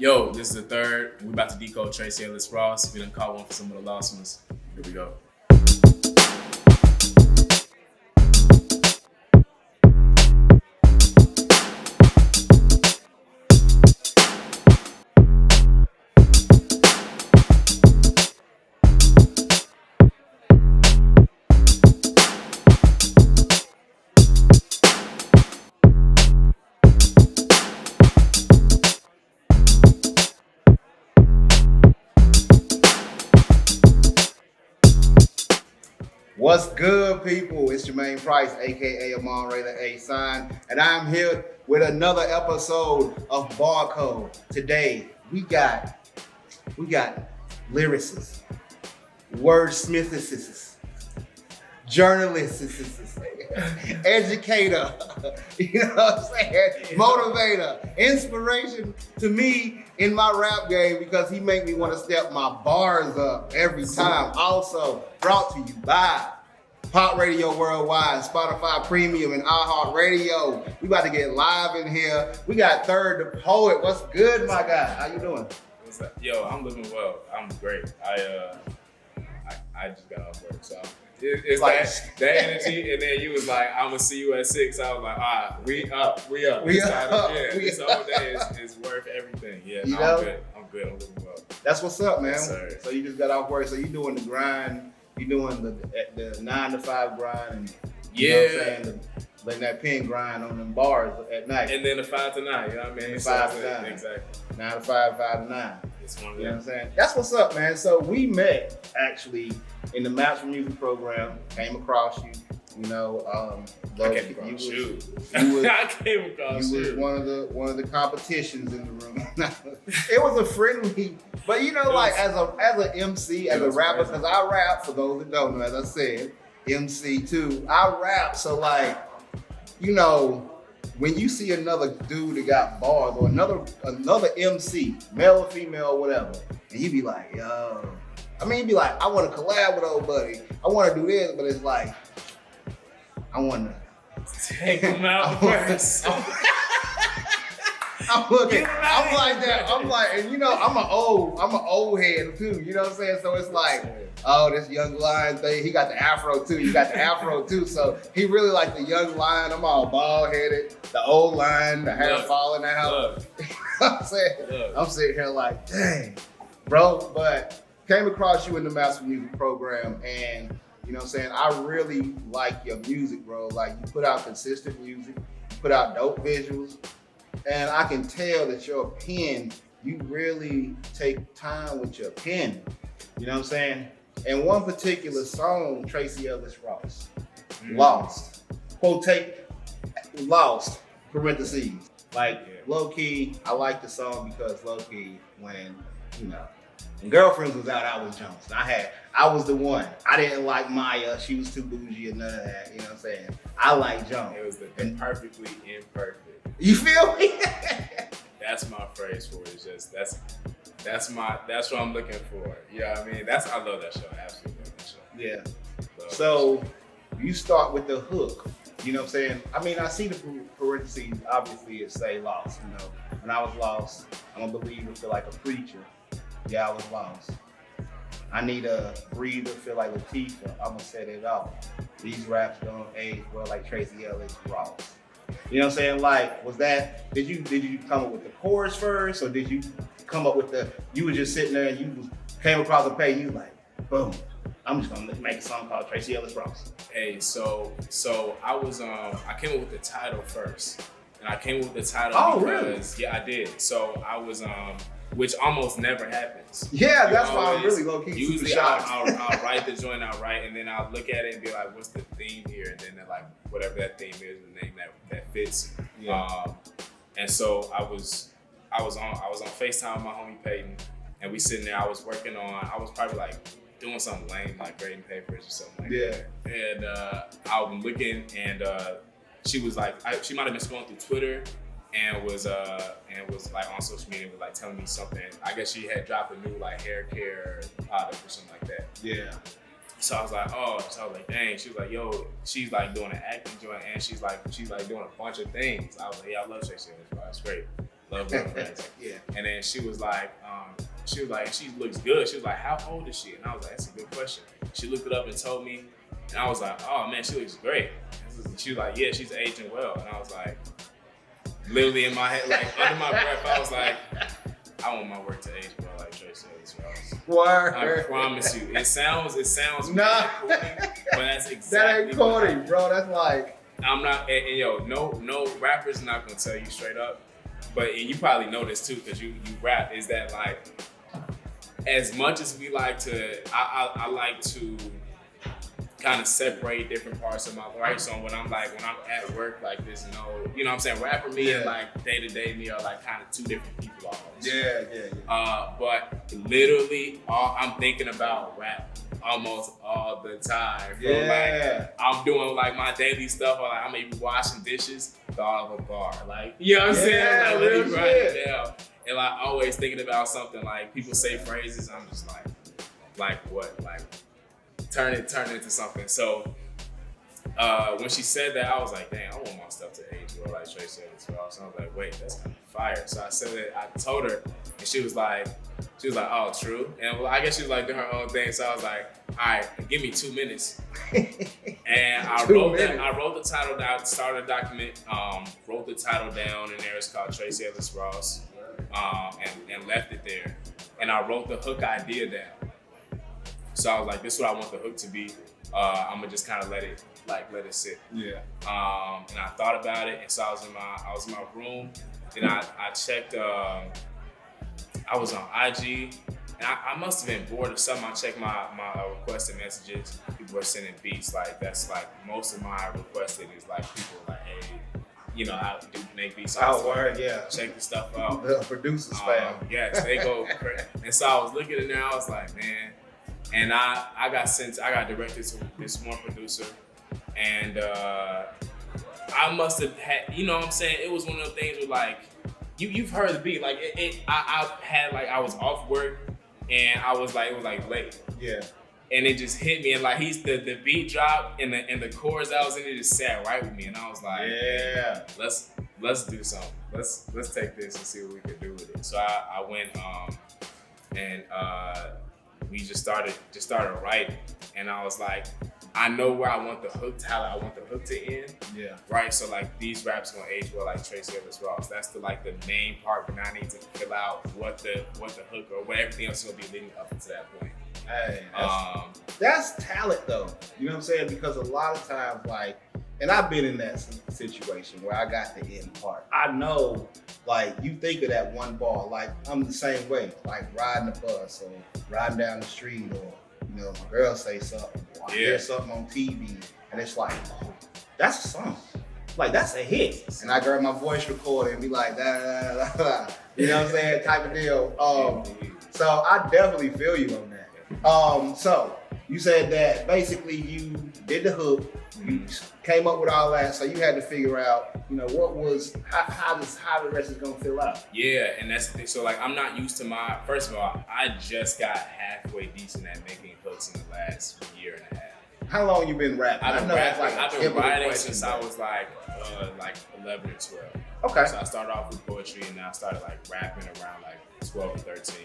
Yo, this is the third. We're about to decode Tracee Ellis Ross. We done caught one for some of the lost ones. Here we go. What's good, people? It's Jermaine Price, aka Amon Ray the A Sign, and I'm here with another episode of Barcode. Today we got lyricists, wordsmiths, journalists, educator, you know what I'm saying? Motivator, inspiration to me in my rap game because he make me want to step my bars up every time. Also brought to you by Pop Radio Worldwide, Spotify Premium, and iHeartRadio. We about to get live in here. We got Third the Poet. What's good, my guy? How you doing? What's up? Yo, I'm living well. I'm great. I just got off work, so it's like that energy. And then you was like, "I'm gonna see you at 6." I was like, we up. This whole day is worth everything. Yeah, I'm good. I'm living well. That's what's up, man. Yes, sir. So you just got off work. So you doing the grind. You doing the 9 to 5 grind, and you know what I'm saying, letting that pen grind on them bars at night. And then the 5 to 9, you know what I mean? 5 to 9. Exactly. 9 to 5, 5 to 9. It's one of them. You know what I'm saying? That's what's up, man. So we met actually in the Maps for Music program, came across you. You know, I came across you. You was one of the competitions in the room. It was a friendly, but you know, like as an MC, as a rapper, because I rap. For those that don't know, as I said, MC too. I rap, so like, you know, when you see another dude that got bars or another MC, male or female, or whatever, and you be like, yo, I mean, you be like, I want to collab with old buddy. I want to do this, but it's like, I want to take him out first. I'm looking. I'm like that. I'm like, and you know, I'm an old head too. You know what I'm saying? So it's like, oh, this young lion thing. He got the afro too. You got the afro too. So he really like the young lion. I'm all bald headed. The old lion, the hair falling out. You know what I'm saying? I'm sitting here like, dang, bro. But came across you in the Master Music program, and you know what I'm saying? I really like your music, bro. Like, you put out consistent music, you put out dope visuals, and I can tell that your pen, you really take time with your pen. You know what I'm saying? And one particular song, Tracee Ellis Ross, Lost. Lost, parentheses. Like, low-key, I like the song because low-key, when, you know, when Girlfriends was out, I was Jones. I was the one. I didn't like Maya. She was too bougie and none of that. You know what I'm saying? I like Jones. It was the perfectly imperfect. You feel me? That's my phrase for it. It's just that's what I'm looking for. You know what I mean? I love that show. I absolutely love that show. Yeah. So you start with the hook. You know what I'm saying? I mean, I see the parentheses. Obviously, it say lost. You know, when I was lost, I'm a believer, feel like a preacher. Yeah, I was lost. I need a breather, feel like Latifah. I'm gonna set it off. These raps don't age well like Tracee Ellis Ross. You know what I'm saying? Like, did you come up with the chorus first, or did you come up with you were just sitting there and you came across the page and you like, boom, I'm just gonna make a song called Tracee Ellis Ross. Hey, so I was I came up with the title first. And I came up with the title because, really? Yeah, I did. So I was which almost never happens. Yeah, that's why I'm really low key. Usually I'll write the joint outright, and then I'll look at it and be like, what's the theme here? And then like whatever that theme is, the name that fits. Yeah. And so I was on FaceTime with my homie Peyton, and we sitting there. I was probably like doing something lame, like grading papers or something like that. And I was looking, and she was like, she might have been scrolling through Twitter. And was like on social media, was like telling me something. I guess she had dropped a new like hair care product or something like that. Yeah. So I was like, dang. She was like, yo, she's like doing an acting joint, and she's like doing a bunch of things. I was like, yeah, I love Tracee Ellis Ross. That's great. Love girlfriends. Yeah. And then she was like, she looks good. She was like, how old is she? And I was like, that's a good question. She looked it up and told me, and I was like, oh man, she looks great. She was like, yeah, she's aging well. And I was like, literally in my head, like under my breath, I was like, I want my work to age well like Tracee Ellis Ross. Word. I promise you. It sounds nah. corny, but that's exactly that ain't corny, bro. That's like I'm not and yo, no rapper's not gonna tell you straight up. But and you probably know this too, because you rap, is that like as much as we like to I like to kind of separate different parts of my life. So when I'm at work, like there's no, you know what I'm saying, rapper me and like day-to-day me are like kind of two different people almost. Yeah. But literally I'm thinking about rap almost all the time. Yeah. Like I'm doing like my daily stuff, or like I may be washing dishes, thought of a bar. Like, you know what I'm saying? Like let me write it down. And like always thinking about something, like people say phrases, I'm just like what? Like turn it into something. So when she said that, I was like, dang, I want my stuff to age well like Tracee Ellis Ross. So I was like, wait, that's kind of fire. So I said it, I told her, and she was like, oh, true. And well, I guess she was like doing her own thing. So I was like, all right, give me 2 minutes. And I wrote the title down, started a document, wrote the title down in there. It's called Tracee Ellis Ross, and left it there. And I wrote the hook idea down. So I was like, this is what I want the hook to be. I'm gonna just kind of let it sit. Yeah. And I thought about it, and so I was in my room, and I checked. I was on IG, and I must have been bored or something. I checked my requested messages. People were sending beats. Like that's like most of my requested is like people like, hey, you know, I do make beats. Yeah. Check the stuff out. The producers spam. Yes, they go crazy. And so I was looking at it now. I was like, man. And I got directed to this one producer, and I must have had, you know what I'm saying? It was one of those things where like, you've heard the beat, like I had like, I was off work, and I was like, it was like late. Yeah. And it just hit me, and like the beat dropped, and the chorus that was in it just sat right with me, and I was like, yeah, let's do something. Let's take this and see what we can do with it. So I went and we just started writing, and I was like, I know where I want the hook, how I want the hook to end. Yeah. Right. So like these raps gonna age well like Tracee Ellis Ross. That's the main part, but now I need to fill out what the hook or what everything else is gonna be leading up to that point. Hey, that's talent though. You know what I'm saying? Because a lot of times, like, and I've been in that situation where I got the end part. I know, like, you think of that one bar, like, I'm the same way, like riding the bus or riding down the street, or, you know, my girl say something, or I hear something on TV, and it's like, oh, that's a song. Like, that's a hit. And I grab my voice recorder and be like, da da da da, you know what I'm saying, type of deal. So I definitely feel you on that. So you said that basically you did the hook, you came up with all that, so you had to figure out, you know, how the rest is gonna fill out. Yeah, and that's the thing. So like, I'm not used to first of all, I just got halfway decent at making hooks in the last year and a half. How long you been rapping? I've been writing since I was like 11 or 12. Okay. So I started off with poetry, and then I started like rapping around like 12 or 13.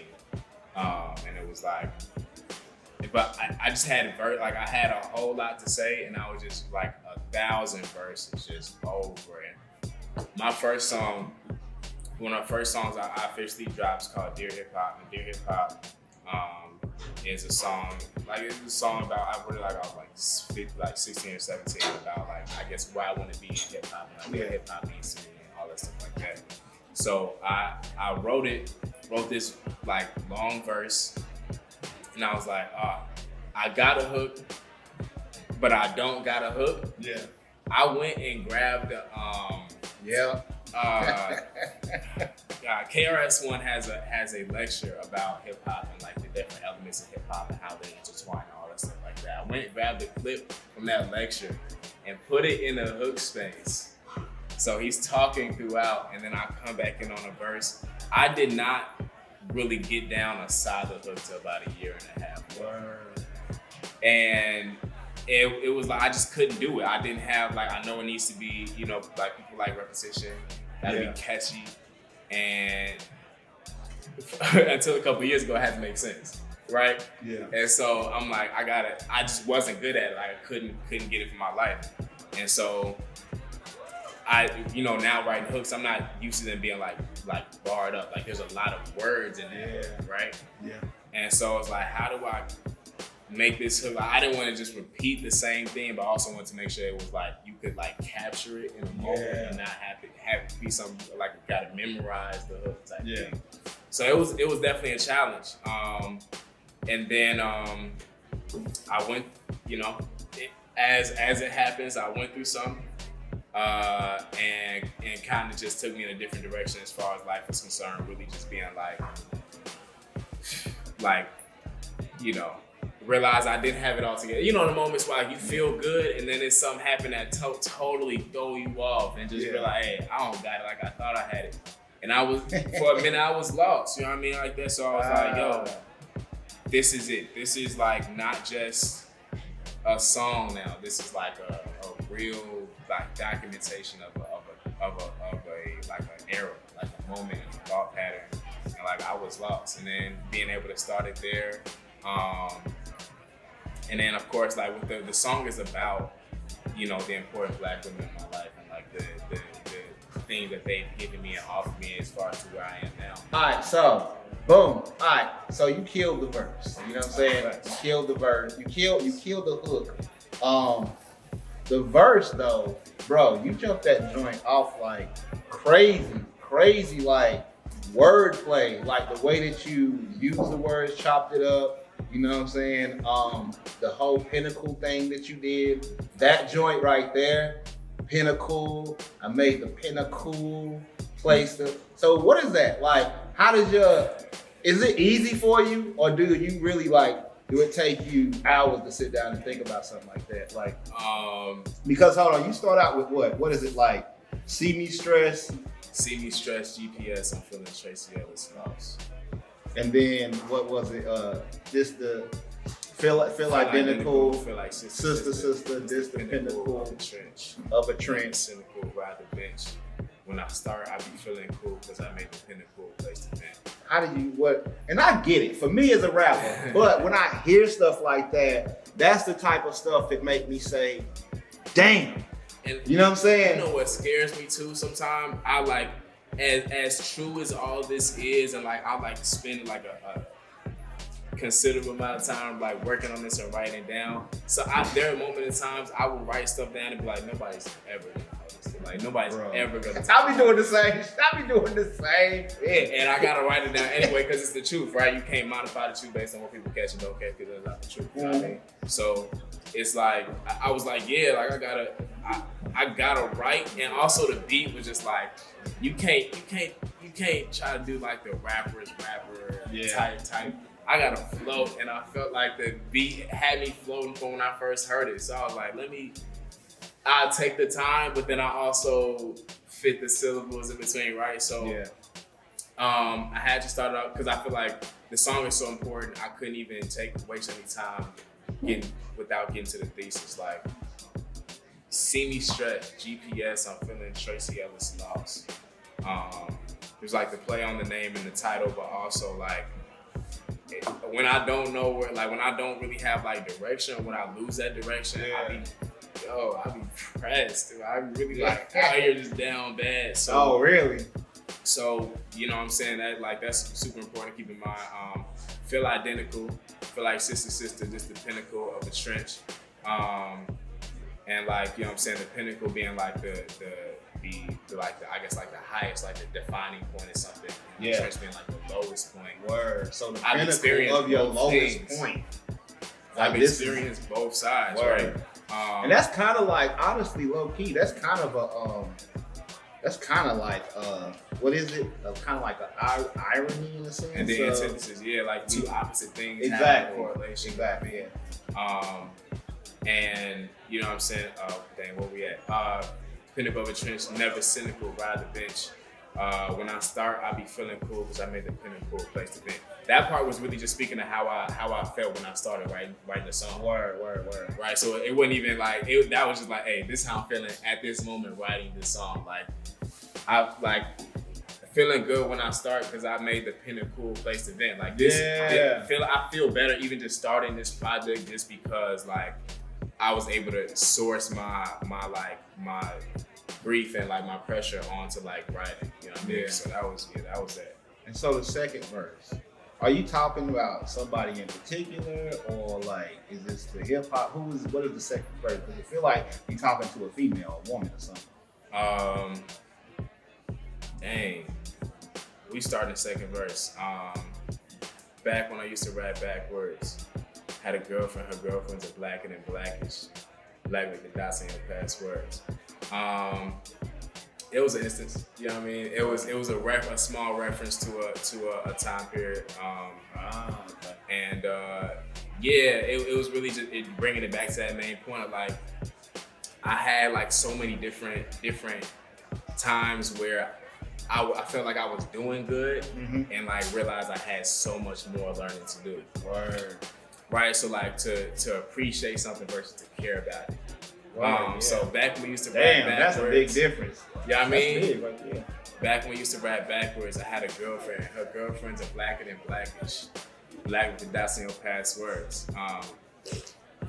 And it was like, but I just had I had a whole lot to say, and I was just like 1,000 verses just over. And my first song, one of the first songs I officially dropped is called Dear Hip Hop. And Dear Hip Hop is a song, it's a song about, I wrote it like I was like 16 or 17, about like, I guess where I want to be in hip hop, and what hip hop means to me and all that stuff like that. So I wrote this like long verse, and I was like, I got a hook, but I don't got a hook. Yeah. I went and grabbed the KRS-One has a lecture about hip hop and like the different elements of hip hop and how they intertwine and all that stuff like that. I went and grabbed the clip from that lecture and put it in the hook space. So he's talking throughout, and then I come back in on a verse. I did not really get down a solid hook till about a year and a half. Word. And it was like, I just couldn't do it. I didn't have, like, I know it needs to be, you know, like people like repetition, gotta be catchy. and until a couple of years ago, it had to make sense, right? Yeah. And so I'm like, I just wasn't good at it. Like I couldn't get it for my life. And so now writing hooks, I'm not used to them being like barred up. Like there's a lot of words in there, right? Yeah. And so I was like, how do I make this hook? Like, I didn't want to just repeat the same thing, but also wanted to make sure it was like you could like capture it in a moment and not have it be something like you gotta memorize the hook type thing. So it was definitely a challenge. And then I went, as it happens, I went through something. And kind of just took me in a different direction as far as life is concerned. Really, just being realize I didn't have it all together. The moments where you feel good, and then there's something happen that totally throw you off, and just realize, hey, I don't got it like I thought I had it. And I was for a minute I was lost. You know what I mean, like that. So I was like, yo, this is it. This is like not just a song now. This is like a real like documentation of an era, like a moment, a thought pattern, and like I was lost. And then being able to start it there, and then of course like with the song is about the important Black women in my life and like the things that they've given me and offered me as far as to where I am now. All right, so boom. All right, so you killed the verse. You know what I'm saying? You killed the verse. You killed the hook. The verse though, bro, you jumped that joint off like crazy like wordplay, like the way that you use the words, chopped it up. You know what I'm saying? The whole pinnacle thing that you did, that joint right there, pinnacle. I made the pinnacle place. So what is that like? How does is it easy for you, or do you really do it take you hours to sit down and think about something like that? Like, because hold on, you start out with what? What is it like? See me stress, GPS. I'm feeling Tracee Ellis Ross. And then what was it? Just the feel identical, feel like sister. This the pinnacle of a trench. Cynical, ride the bench. When I start, I be feeling cool because I made the pinnacle place to vent. How do you and I get it for me as a rapper, but when I hear stuff like that, that's the type of stuff that make me say, damn. And you know what I'm saying? You know what scares me too sometimes? I like, as true as all this is, and like I like to spend like a considerable amount of time like working on this and writing it down. So there are moments in times I will write stuff down and be like, nobody's ever gonna notice it. Like nobody's ever gonna. I be doing the same shit. And I gotta write it down anyway because it's the truth, right? You can't modify the truth based on what people catch and don't catch because that's not the truth. You know what I mean? So it's like I was like, yeah, like I gotta write, and also the beat was just like you can't try to do like the rapper type. I gotta float, and I felt like the beat had me floating from when I first heard it. So I was like, I'll take the time, but then I also fit the syllables in between, right? So I had to start out because I feel like the song is so important. I couldn't even waste any time without getting to the thesis. Like, see me stretch, GPS, I'm feeling Tracee Ellis Ross. There's like the play on the name and the title, but also like, when I don't know where, like when I don't really have like direction, when I lose that direction, I be pressed. I really like out here just down bad. So, oh really? So you know what I'm saying, that like that's super important to keep in mind. Feel identical, feel like sister, just the pinnacle of a trench. And like, you know what I'm saying, the pinnacle being like the I guess like the highest, like the defining point or something. The trench being like the lowest point. Word. So the pinnacle of your lowest point. I've experienced both sides, right? And that's kind of like, honestly, low key, that's kind of like what is it? Kind of like an irony in a sense. And the antithesis, like two opposite things. Exactly. Have a correlation. Exactly. And you know what I'm saying? Dang, where we at? Pinnacle of a trench, never cynical, ride the bench. When I start, I be feeling cool because I made the pinnacle place to vent. That part was really just speaking of how I felt when I started writing the song. Word. Right, so it wasn't even like, that was just like, hey, this is how I'm feeling at this moment writing this song. Like, feeling good when I start because I made the pinnacle place to vent. Like this, I feel better even just starting this project just because like I was able to source my grief and like my pressure onto like writing. You know what I mean? So that was that. And so the second verse, are you talking about somebody in particular, or like is this the hip hop? What is the second verse? Because I feel like you're talking to a female, a woman, or something. Dang. We started the second verse. Back when I used to rap backwards, had a girlfriend. Her girlfriend's a blacker than blackish, black with the dots in her passwords. It was an instance, you know what I mean? It was a small reference to a time period. And it was really just bringing it back to that main point of like, I had like so many different times where I felt like I was doing good and like realized I had so much more learning to do. Word. Right, so like to appreciate something versus to care about it. So back when we used to rap backwards. That's a big difference. Yeah, I mean, that's big right there. Back when we used to rap backwards, I had a girlfriend. Her girlfriend's a blacker than blackish, black with the dots in your passwords.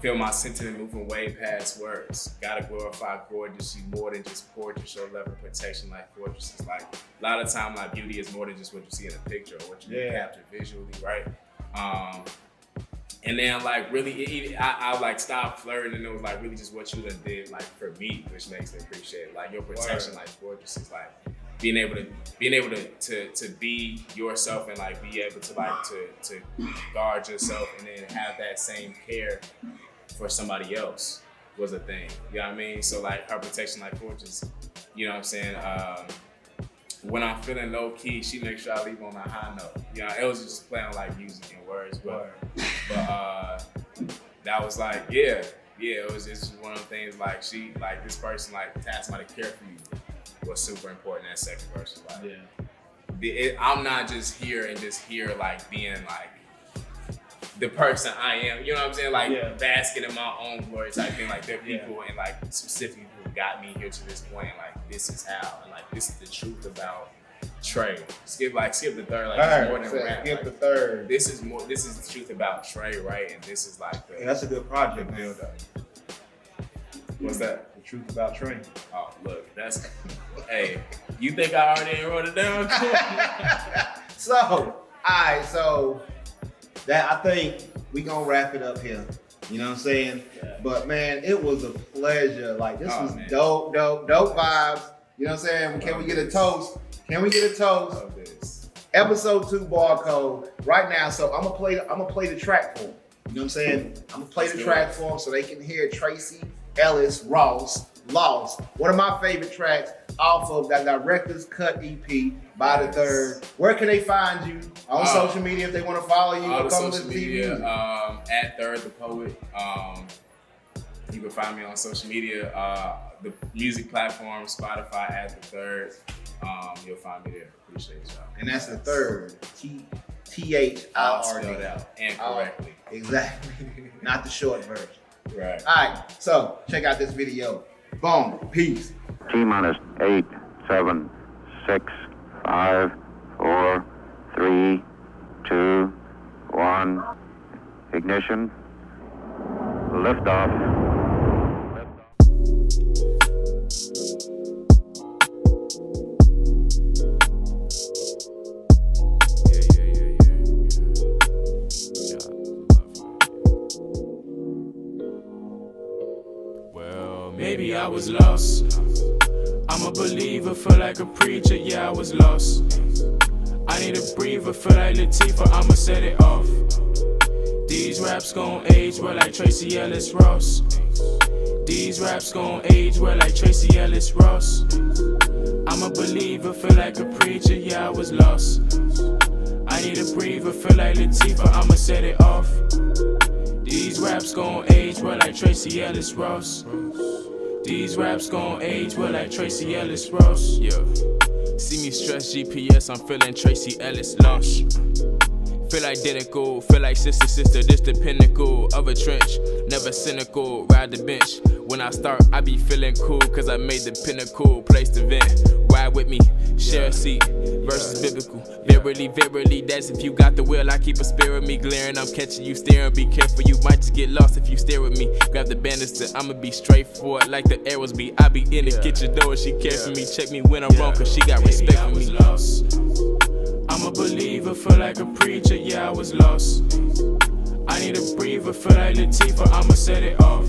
Feel my sentiment moving way past words. Gotta glorify gorgeous. She more than just portrait. Show love and protection like fortresses. Like a lot of time, like beauty is more than just what you see in a picture or what you can capture visually, right? And then like really, I like stopped flirting, and it was like really just what you done did like for me, which makes me appreciate it. Like your protection, like fortresses, like being able to be yourself and like be able to like to guard yourself and then have that same care for somebody else was a thing. You know what I mean? So like her protection like fortress, you know what I'm saying? When I'm feeling low key, she makes sure I leave on a high note. You know, it was just playing like music and words, but that was like, it was just one of the things like this person like to have somebody care for you was super important. That second verse was like, I'm not just here like being like the person I am, you know what I'm saying? Like basking in my own glory type thing. Like there are people and like specifically who got me here to this point. Like this is how, and like this is the truth about Trey. Skip the third. Like it's more than rap. Skip like, the third. This is the truth about Trey, right? And this is like that's a good project, build up. What's that? The truth about Trey. Oh, look, that's hey. You think I already wrote it down? So that I think we gonna wrap it up here. You know what I'm saying? Yeah. But man, it was a pleasure. Like this was dope vibes. You know what I'm saying? Can we get a toast? Can we get a toast? Episode 2 barcode right now. So I'm gonna play the track for them. You know what I'm saying? I'm gonna play the track for them so they can hear Tracee Ellis Ross Lost. One of my favorite tracks off of that Director's Cut EP by the Third. Where can they find you on social media if they want to follow you? All the social media at Third the Poet. You can find me on social media, the music platform, Spotify at the Third. You'll find me there. Appreciate y'all. And that's the Third. THIRD. Spelled out and correctly. Exactly. Not the short version. Right. All right. So check out this video. Boom. Peace. T-minus 8, 7, 6, 5, 4, 3, 2, 1. Ignition. Liftoff. Maybe I was lost. I'm a believer, feel like a preacher, yeah, I was lost. I need a breather, feel like Latifah, I'ma set it off. These raps gon' age well like Tracee Ellis Ross. These raps gon' age well like Tracee Ellis Ross. I'm a believer, feel like a preacher, yeah, I was lost. I need a breather, feel like Latifah, I'ma set it off. These raps gon' age well like Tracee Ellis Ross. These raps gon' age well like Tracee Ellis Ross. Yeah. See me stress GPS, I'm feeling Tracee Ellis lost. Feel identical, feel like sister, this the pinnacle of a trench. Never cynical, ride the bench. When I start, I be feeling cool, cause I made the pinnacle place to vent. Ride with me, Share a seat versus biblical. Verily, verily, that's if you got the will. I keep a spear of me glaring. I'm catching you staring. Be careful, you might just get lost if you stare with me. Grab the banister, I'ma be straightforward like the arrows be. I be in the kitchen door, she care for me. Check me when I'm wrong, cause she got respect for me. Lost. I'm a believer, feel like a preacher, yeah, I was lost. I need a breather, feel like Latifah, I'ma set it off.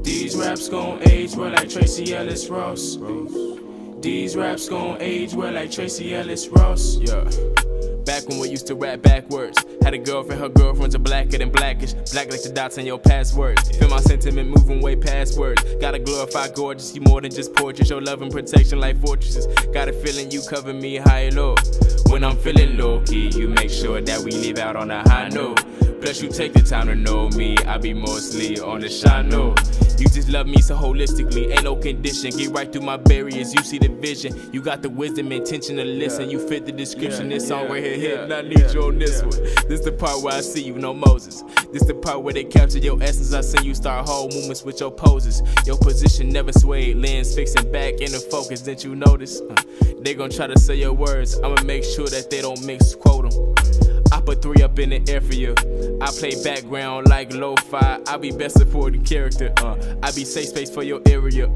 These raps gon' age well like Tracee Ellis Ross. These raps gon' age well like Tracee Ellis Ross. Yeah. Back when we used to rap backwards. Had a girlfriend, her girlfriends are blacker than blackish. Black like the dots in your passwords. Feel my sentiment moving way past words. Gotta glorify gorgeous, you more than just portraits. Your love and protection like fortresses. Got a feeling you cover me high and low. When I'm feeling low key, you make sure that we leave out on a high note. Plus you take the time to know me, I be mostly on the shy note. You just love me so holistically, ain't no condition. Get right through my barriers, you see the vision. You got the wisdom, intention to listen. You fit the description, this song right here, and I need you on this one. This the part where I see you, no Moses. This the part where they capture your essence. I seen you start whole movements with your poses. Your position never swayed, lens fixing back into focus. Didn't you notice? They gon' try to say your words, I'ma make sure that they don't misquote them. I put 3 up in the air for you. I play background like lo-fi. I be best supporting character. I be safe space for your area.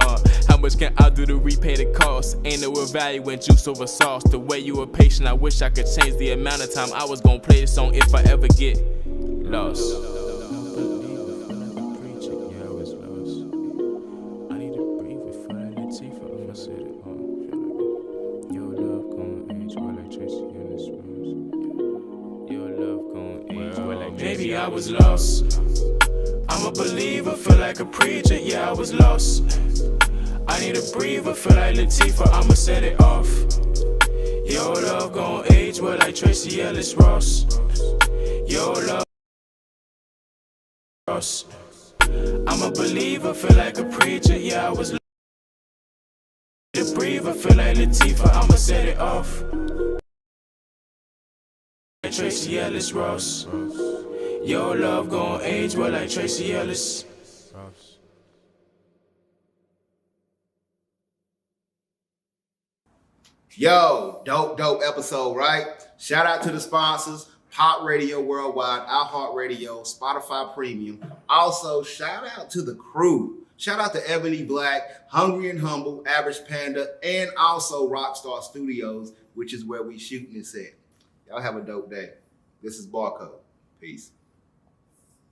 How much can I do to repay the cost? Ain't no value in juice over sauce. The way you were patient, I wish I could change the amount of time I was gonna play this song if I ever get lost. Maybe I was lost. I'm a believer, feel like a preacher, yeah, I was lost. I need a breather, feel like Latifah, I'ma set it off. Your love gon' age well like Tracee Ellis Ross. Your love Ross. I'm a believer, feel like a preacher, yeah, I was lost. A breather, feel like Latifah, I'ma set it off. Tracee Ellis Ross. Your love gon' age well like Tracee Ellis Ross. Yo, dope episode, right? Shout out to the sponsors, Pop Radio Worldwide, iHeartRadio, Spotify Premium. Also, shout out to the crew. Shout out to Ebonie Black, Hungry and Humble, Average Panda, and also Roc Star Studios, which is where we shooting this at. Y'all have a dope day. This is BarCode. Peace.